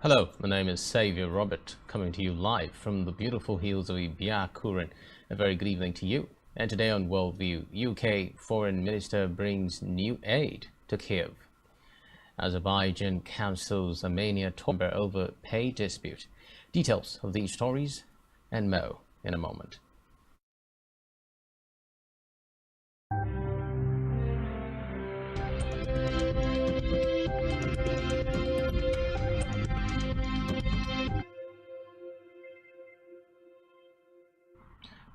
Hello, my name is Saviour Robert, coming to you live from the beautiful hills of Accuses. A very good evening to you. And today on Worldview, UK Foreign Minister brings new aid to Kiev. Azerbaijan cancels Armenia talks over pay dispute. Details of these stories and more in a moment.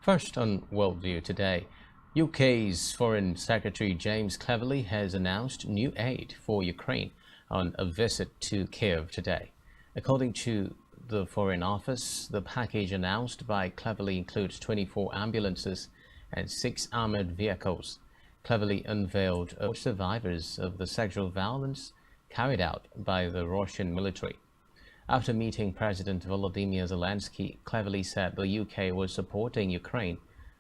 First on Worldview today, UK's Foreign Secretary James Cleverly has announced new aid for Ukraine on a visit to Kiev today. According to the Foreign Office, the package announced by Cleverly includes 24 ambulances and 6 armored vehicles. Cleverly unveiled survivors of the sexual violence carried out by the Russian military. After meeting President Volodymyr Zelensky, Cleverly said the UK was supporting Ukraine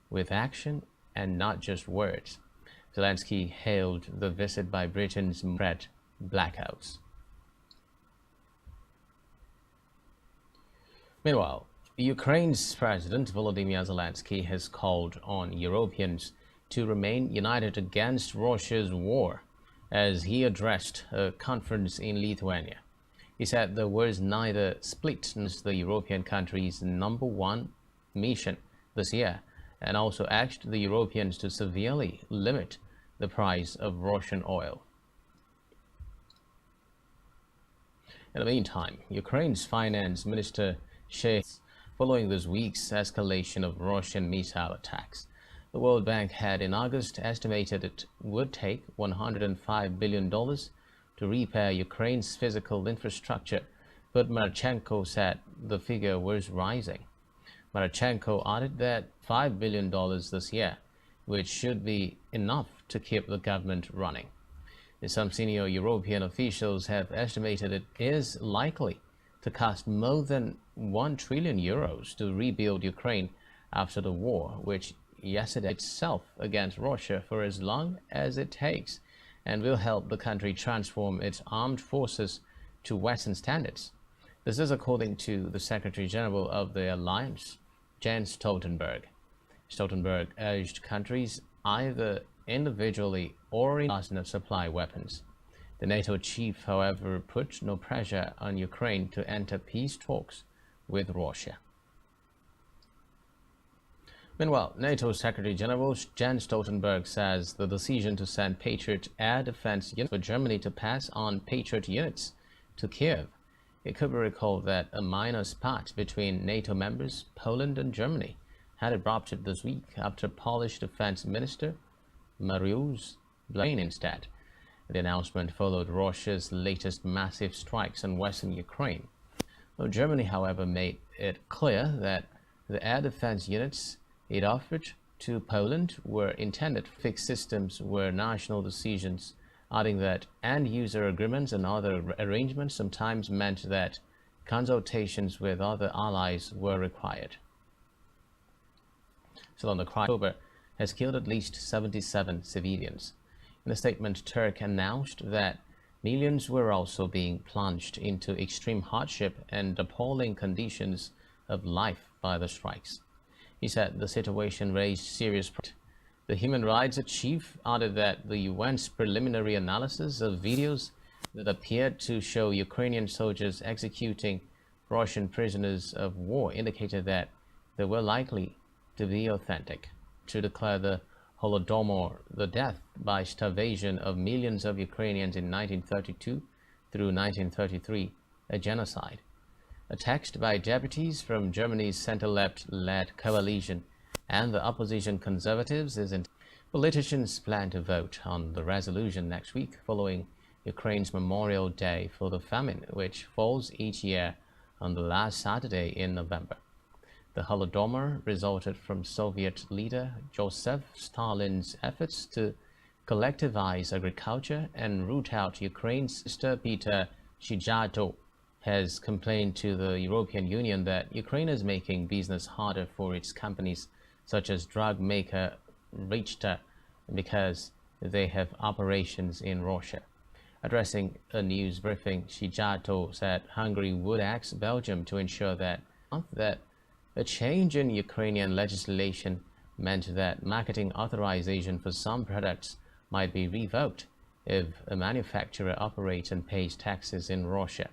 with action and not just words. Zelensky hailed the visit by Britain's red blackouts. Meanwhile, Ukraine's President Volodymyr Zelensky has called on Europeans to remain united against Russia's war as he addressed a conference in Lithuania. He said there was neither split in the European countries' #1 mission this year, and also asked the Europeans to severely limit the price of Russian oil. In the meantime, Ukraine's finance minister says, following this week's escalation of Russian missile attacks, the World Bank had in August estimated it would take $105 billion to repair Ukraine's physical infrastructure, but Marchenko said the figure was rising. Marchenko added that $5 billion this year, which should be enough to keep the government running. Some senior European officials have estimated it is likely to cost more than €1 trillion to rebuild Ukraine after the war, which yesterday itself against Russia for as long as it takes, and will help the country transform its armed forces to Western standards. This is according to the Secretary General of the Alliance, Jens Stoltenberg. Stoltenberg urged countries either individually or in to supply weapons. The NATO chief, however, put no pressure on Ukraine to enter peace talks with Russia. Meanwhile, NATO Secretary General Jens Stoltenberg says the decision to send Patriot air defense units for Germany to pass on Patriot units to Kiev. It could be recalled that a minor spat between NATO members, Poland and Germany, had erupted this week after Polish Defense Minister Mariusz Błaszczak instead. The announcement followed Russia's latest massive strikes on western Ukraine. Well, Germany, however, made it clear that the air defense units it offered to Poland were intended to fix systems were national decisions, adding that end-user agreements and other arrangements sometimes meant that consultations with other allies were required. So on the October has killed at least 77 civilians. In a statement, Turkey announced that millions were also being plunged into extreme hardship and appalling conditions of life by the strikes. He said the situation raised serious problems. The human rights chief added that the UN's preliminary analysis of videos that appeared to show Ukrainian soldiers executing Russian prisoners of war indicated that they were likely to be authentic. To declare the Holodomor, the death by starvation of millions of Ukrainians in 1932 through 1933, a genocide. A text by deputies from Germany's center-left-led coalition and the opposition conservatives is in. Politicians plan to vote on the resolution next week following Ukraine's Memorial Day for the Famine, which falls each year on the last Saturday in November. The Holodomor resulted from Soviet leader Joseph Stalin's efforts to collectivize agriculture and root out Ukraine's sister Peter Shijato has complained to the European Union that Ukraine is making business harder for its companies, such as drug maker Richter, because they have operations in Russia. Addressing a news briefing, Shijato said Hungary would ask Belgium to ensure that a change in Ukrainian legislation meant that marketing authorization for some products might be revoked if a manufacturer operates and pays taxes in Russia.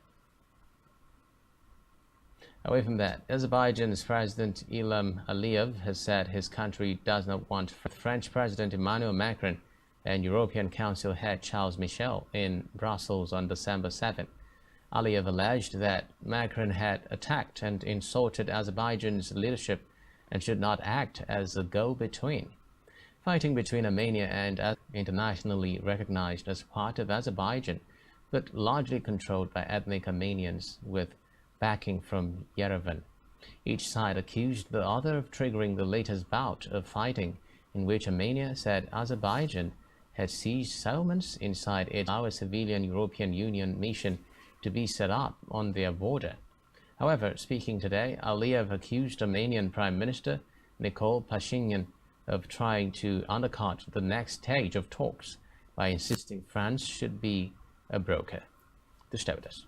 Away from that, Azerbaijan's President Ilham Aliyev has said his country does not want French President Emmanuel Macron and European Council head Charles Michel in Brussels on December 7. Aliyev alleged that Macron had attacked and insulted Azerbaijan's leadership and should not act as a go-between. Fighting between Armenia and internationally recognized as part of Azerbaijan, but largely controlled by ethnic Armenians with backing from Yerevan. Each side accused the other of triggering the latest bout of fighting, in which Armenia said Azerbaijan had seized settlements inside our civilian European Union mission to be set up on their border. However, speaking today, Aliyev accused Armenian Prime Minister Nikol Pashinyan of trying to undercut the next stage of talks by insisting France should be a broker. Do stay with us.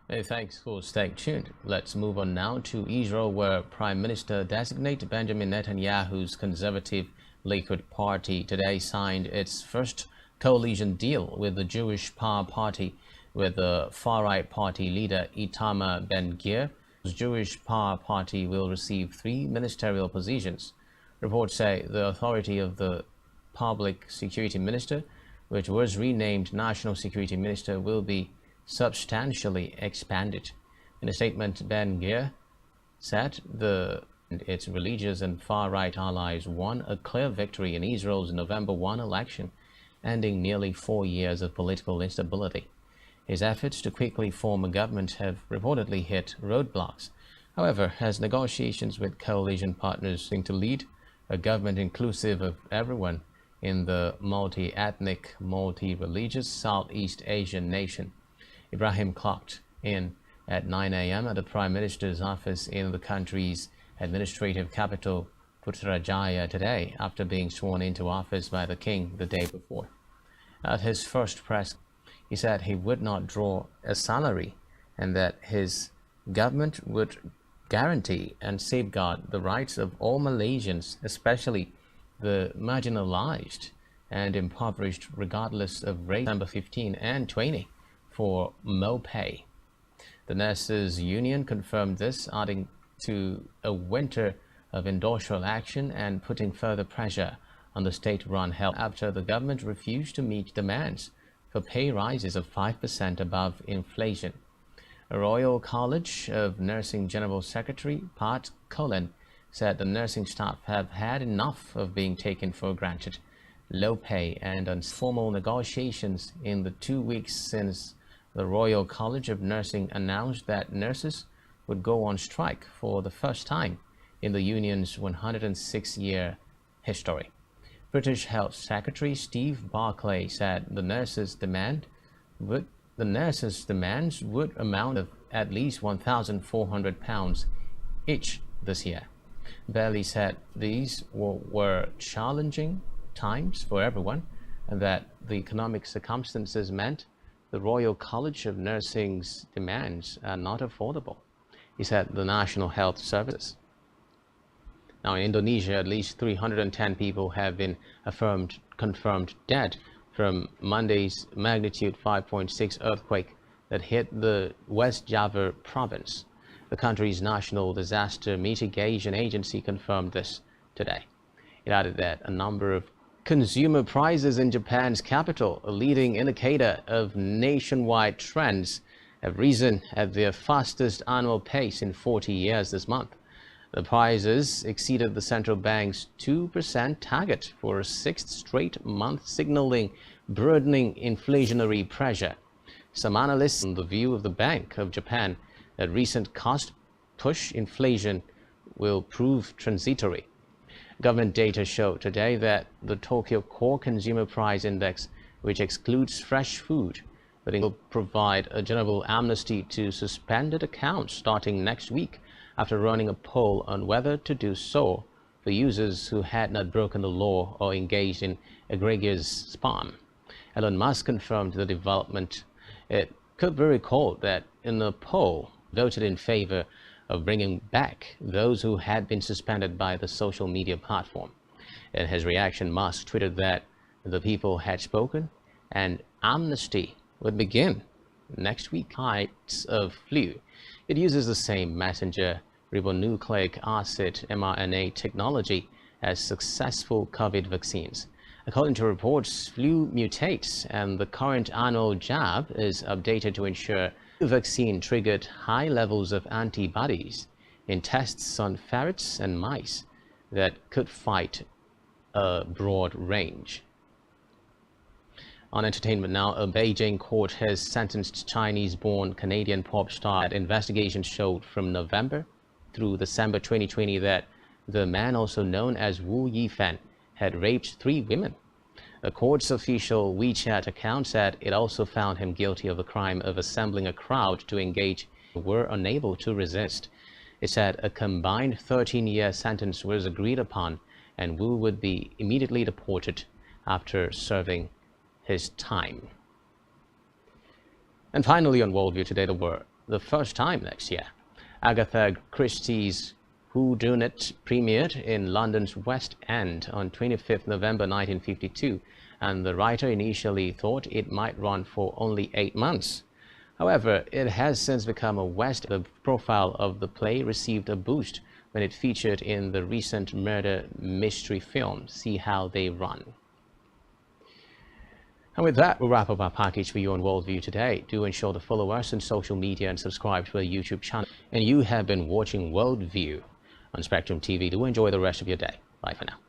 Hey, thanks for staying tuned. Let's move on now to Israel, where Prime Minister-designate Benjamin Netanyahu's conservative Likud party today signed its first coalition deal with the Jewish Power Party, with the far-right party leader Itamar Ben-Gvir. The Jewish Power Party will receive 3 ministerial positions. Reports say the authority of the Public Security Minister, which was renamed National Security Minister, will be substantially expanded. In a statement, Ben-Gvir said its religious and far-right allies won a clear victory in Israel's November 1 election, ending nearly 4 years of political instability. His efforts to quickly form a government have reportedly hit roadblocks. However, as negotiations with coalition partners seem to lead a government inclusive of everyone in the multi-ethnic, multi-religious Southeast Asian nation. Ibrahim clocked in at 9 a.m. at the Prime Minister's office in the country's administrative capital, Putrajaya, today, after being sworn into office by the king the day before. At his first press, he said he would not draw a salary and that his government would guarantee and safeguard the rights of all Malaysians, especially the marginalized and impoverished, regardless of race. Number 15 and 20 for more pay. The nurses' union confirmed this, adding to a winter of industrial action and putting further pressure on the state-run health after the government refused to meet demands for pay rises of 5% above inflation. A Royal College of Nursing General Secretary Pat Cullen said the nursing staff have had enough of being taken for granted. Low pay and informal negotiations in the 2 weeks since the Royal College of Nursing announced that nurses would go on strike for the first time in the union's 106-year history. British Health Secretary Steve Barclay said the nurses' demands would amount of at least £1,400 each this year. Bailey said these were challenging times for everyone and that the economic circumstances meant the Royal College of Nursing's demands are not affordable. He said the National Health Services. Now, in Indonesia, at least 310 people have been confirmed dead from Monday's magnitude 5.6 earthquake that hit the West Java province. The country's National Disaster Mitigation Agency confirmed this today. It added that a number of consumer prices in Japan's capital, a leading indicator of nationwide trends, have risen at their fastest annual pace in 40 years this month. The prices exceeded the central bank's 2% target for a 6th straight month, signaling broadening inflationary pressure. Some analysts on the view of the Bank of Japan that recent cost-push inflation will prove transitory. Government data showed today that the Tokyo Core Consumer Price Index, which excludes fresh food, will provide a general amnesty to suspended accounts starting next week after running a poll on whether to do so for users who had not broken the law or engaged in egregious spam. Elon Musk confirmed the development. It could be recalled that in a poll voted in favor of bringing back those who had been suspended by the social media platform. In his reaction, Musk tweeted that the people had spoken and amnesty would begin next week. Heights of flu. It uses the same messenger ribonucleic acid mRNA technology as successful COVID vaccines. According to reports, flu mutates and the current annual jab is updated to ensure the vaccine triggered high levels of antibodies in tests on ferrets and mice that could fight a broad range. On entertainment now, a Beijing court has sentenced Chinese-born Canadian pop star. Investigations showed from November through December 2020 that the man, also known as Wu Yifan, had raped 3 women. The court's official WeChat account said it also found him guilty of the crime of assembling a crowd to engage were unable to resist. It said a combined 13-year sentence was agreed upon and Wu would be immediately deported after serving his time. And finally on Worldview today, the first time next year, Agatha Christie's Whodunit premiered in London's West End on 25th November 1952, and the writer initially thought it might run for only 8 months. However, it has since become a West. The profile of the play received a boost when it featured in the recent murder mystery film, See How They Run. And with that, we'll wrap up our package for you on Worldview today. Do ensure to follow us on social media and subscribe to our YouTube channel. And you have been watching Worldview on Spectrum TV. Do enjoy the rest of your day. Bye for now.